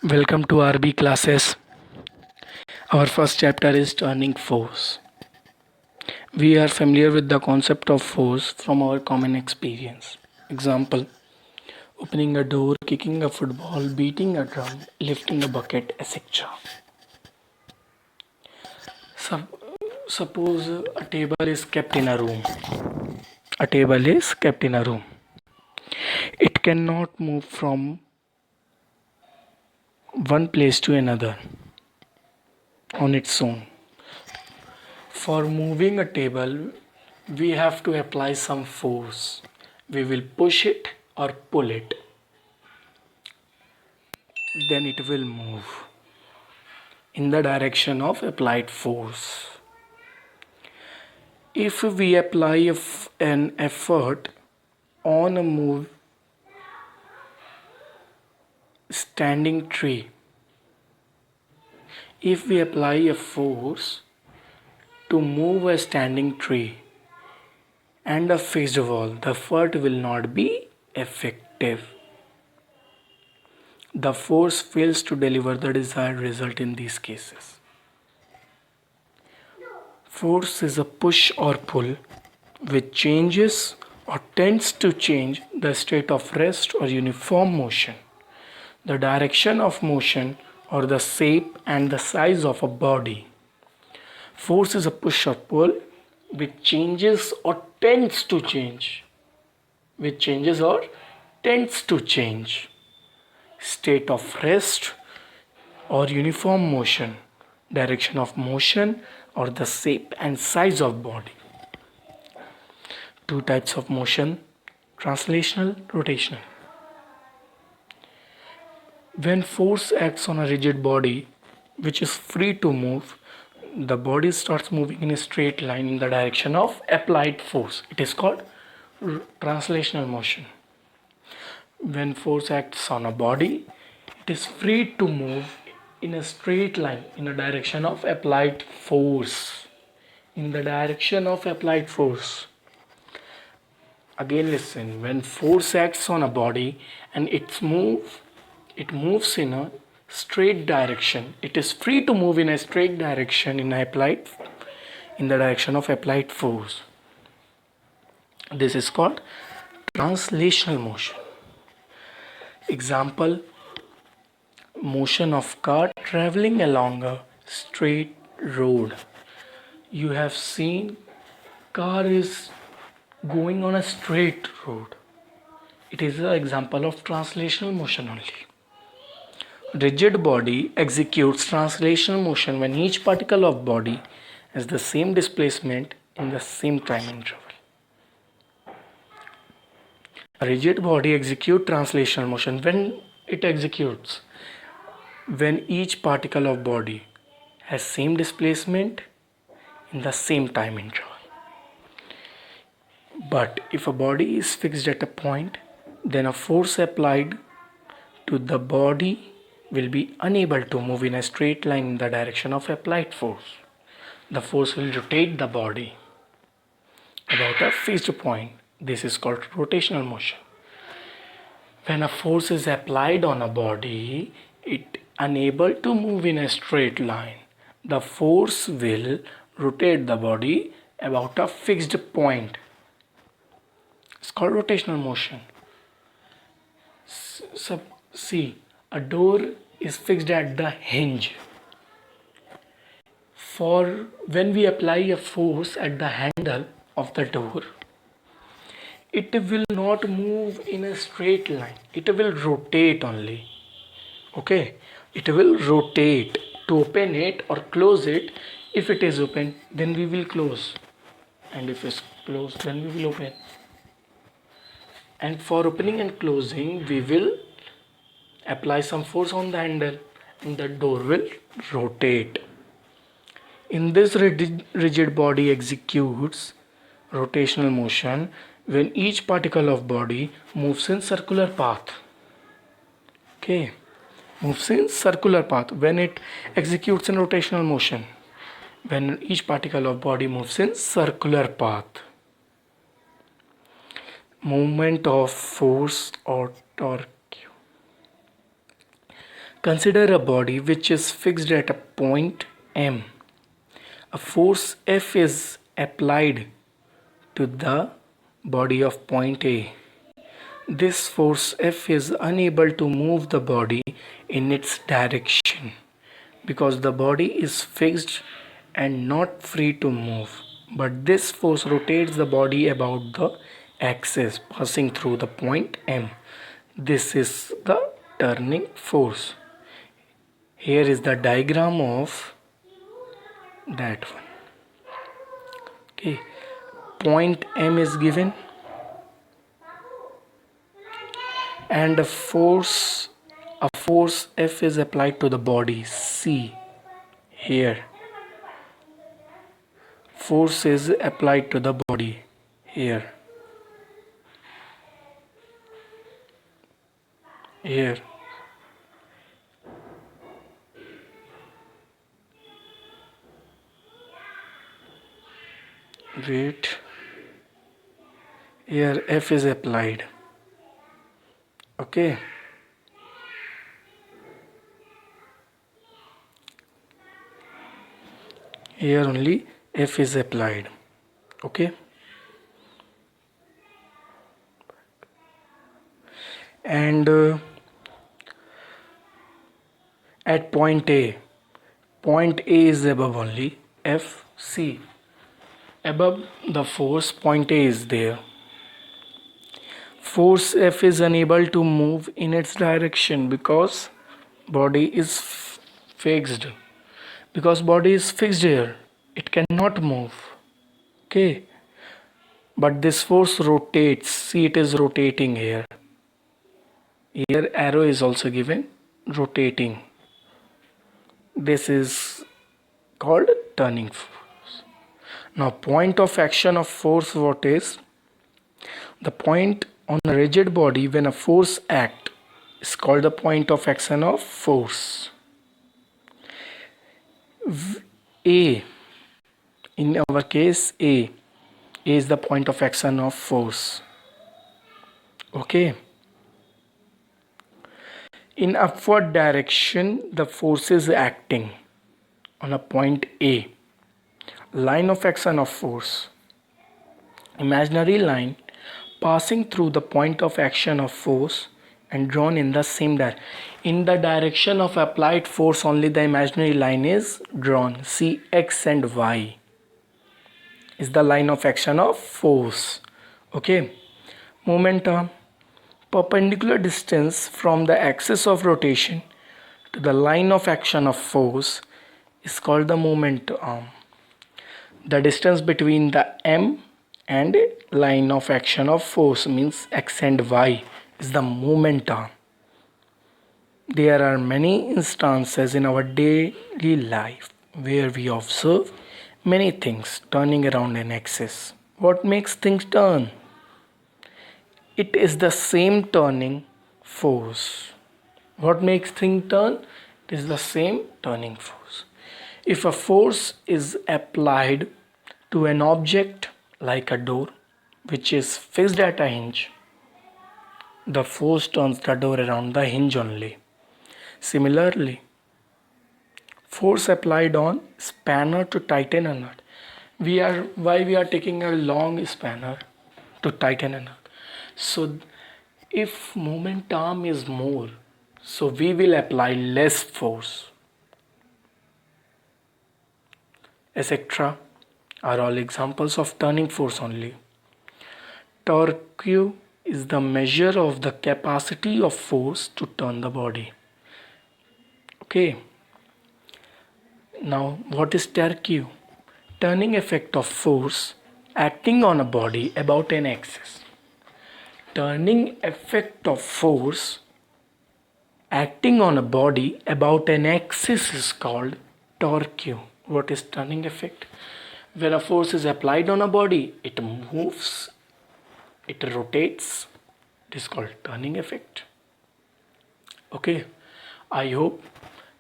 Welcome to RB classes. Our first chapter is turning force. We are familiar with the concept of force from our common experience. Example: opening a door, kicking a football, beating a drum, lifting a bucket, etc. Sup- Suppose a table is kept in a room. A table is kept in a room. It cannot move from one place to another on its own. For moving a table, we have to apply some force. We will push it or pull it, then it will move in the direction of applied force. If we apply an effort on a move standing tree, if we apply a force to move a standing tree and a fixed wall, the effort will not be effective. The force fails to deliver the desired result in these cases. Force is a push or pull which changes or tends to change the state of rest or uniform motion, the direction of motion, or the shape and the size of a body. Force is a push or pull which changes or tends to change, state of rest or uniform motion, direction of motion, or the shape and size of body. Two types of motion: translational, rotational. When force acts on a rigid body which is free to move, the body starts moving in a straight line in the direction of applied force. It is called translational motion. When force acts on a body, it is free to move in a straight line in the direction of applied force. Again listen, when force acts on a body and it moves in a straight direction. It is free to move in a straight direction in the direction of applied force. This is called translational motion. Example: motion of car traveling along a straight road. You have seen car is going on a straight road. It is an example of translational motion only. Rigid body executes translational motion when each particle of body has the same displacement in the same time interval. A rigid body executes translational motion when each particle of body has same displacement in the same time interval. But if a body is fixed at a point, then a force applied to the body will be unable to move in a straight line in the direction of applied force. The force will rotate the body about a fixed point. This is called rotational motion. When a force is applied on a body, it unable to move in a straight line. The force will rotate the body about a fixed point. It's called rotational motion. See, a door is fixed at the hinge. For when we apply a force at the handle of the door, it will not move in a straight line. It will rotate only. Okay, it will rotate. To open it or close it, if it is open, then we will close, and if it's closed, then we will open. And for opening and closing, we will apply some force on the handle and the door will rotate. In this rigid body executes rotational motion when each particle of body moves in circular path. Okay, moves in circular path when it executes in rotational motion, when each particle of body moves in circular path. Movement of force or torque. Consider a body which is fixed at a point M. A force F is applied to the body of point A. This force F is unable to move the body in its direction because the body is fixed and not free to move. But this force rotates the body about the axis passing through the point M. This is the turning force. Here is the diagram of that one. Okay, point M is given and a force F is applied to the body C. Here force is applied to the body here. Wait, here F is applied. Okay, here only F is applied. Okay, and at point A is above only FC. Above the force, point A is there. Force F is unable to move in its direction because body is fixed. Because body is fixed here, it cannot move. Okay, but this force rotates. See, it is rotating here. Here arrow is also given, rotating. This is called turning force. Now point of action of force, what is? The point on a rigid body when a force acts is called the point of action of force. A, in our case A is the point of action of force. Okay, in upward direction the force is acting on a point A. Line of action of force, imaginary line passing through the point of action of force and drawn in the same direction. In the direction of applied force only the imaginary line is drawn. See, X and Y is the line of action of force. Okay, momentum, perpendicular distance from the axis of rotation to the line of action of force is called the moment arm. The distance between the M and line of action of force means X and Y is the moment arm. There are many instances in our daily life where we observe many things turning around an axis. What makes things turn? It is the same turning force. What makes things turn? It is the same turning force. If a force is applied to an object like a door which is fixed at a hinge, the force turns the door around the hinge only. Similarly, force applied on spanner to tighten a nut. Why we are taking a long spanner to tighten a nut? So if moment arm is more, so we will apply less force, etc. are all examples of turning force only. Torque is the measure of the capacity of force to turn the body. Okay. Now what is torque? Turning effect of force acting on a body about an axis. Turning effect of force acting on a body about an axis is called torque. What is turning effect? When a force is applied on a body, it moves, it rotates. It is called turning effect. Okay, I hope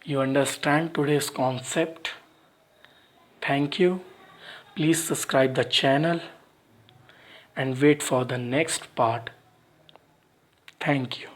you understand today's concept. Thank you. Please subscribe the channel and wait for the next part. Thank you.